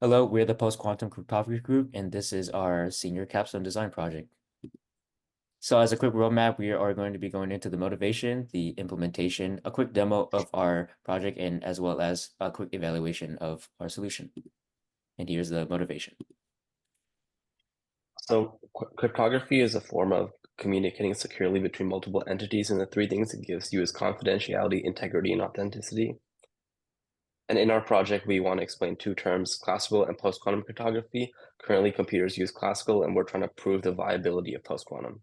Hello, we're the Post-Quantum Cryptography Group, and this is our senior capstone design project. So as a quick roadmap, we are going to be going into the motivation, the implementation, a quick demo of our project, and as well as a quick evaluation of our solution. And here's the motivation. So cryptography is a form of communicating securely between multiple entities, and the three things it gives you is confidentiality, integrity, and authenticity. And in our project, we want to explain two terms, classical and post-quantum cryptography. Currently, computers use classical, and we're trying to prove the viability of post-quantum.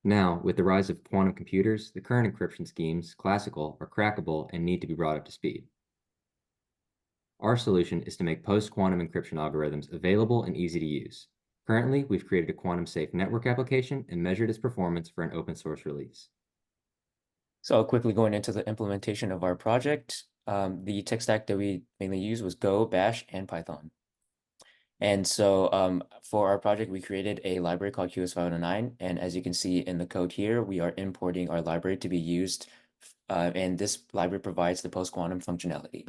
Now, with the rise of quantum computers, the current encryption schemes, classical, are crackable and need to be brought up to speed. Our solution is to make post-quantum encryption algorithms available and easy to use. Currently, we've created a quantum-safe network application and measured its performance for an open source release. So quickly going into the implementation of our project, the tech stack that we mainly use was Go, Bash, and Python. And so for our project, we created a library called QS509. And as you can see in the code here, we are importing our library to be used. And this library provides the post-quantum functionality.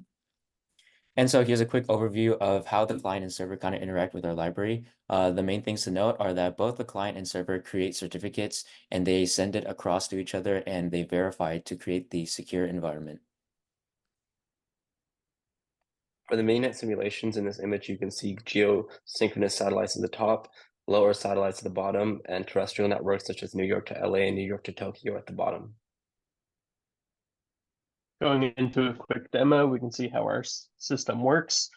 And so here's a quick overview of how the client and server kind of interact with our library. The main things to note are that both the client and server create certificates and they send it across to each other and they verify it to create the secure environment. For the mainnet simulations in this image, you can see geosynchronous satellites at the top, lower satellites at the bottom, and terrestrial networks such as New York to LA and New York to Tokyo at the bottom. Going into a quick demo, we can see how our system works.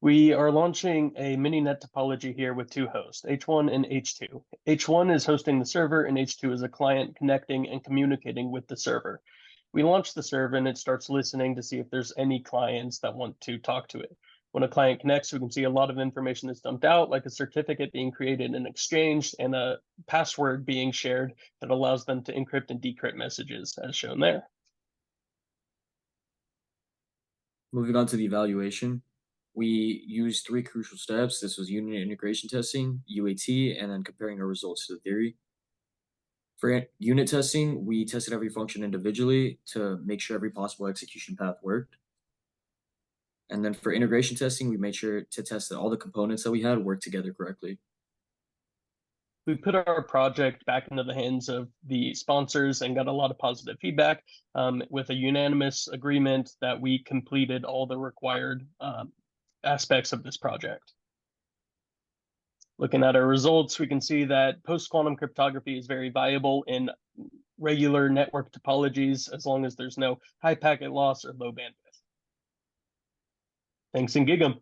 We are launching a mini net topology here with two hosts, H1 and H2. H1 is hosting the server and H2 is a client connecting and communicating with the server. We launch the server and it starts listening to see if there's any clients that want to talk to it. When a client connects, we can see a lot of information that's dumped out, like a certificate being created and exchanged and a password being shared that allows them to encrypt and decrypt messages as shown there. Moving on to the evaluation, we used three crucial steps. This was unit integration testing, UAT, and then comparing our results to the theory. For unit testing, we tested every function individually to make sure every possible execution path worked. And then for integration testing, we made sure to test that all the components that we had worked together correctly. We put our project back into the hands of the sponsors and got a lot of positive feedback with a unanimous agreement that we completed all the required aspects of this project. Looking at our results, we can see that post-quantum cryptography is very viable in regular network topologies as long as there's no high packet loss or low bandwidth. Thanks and gig 'em.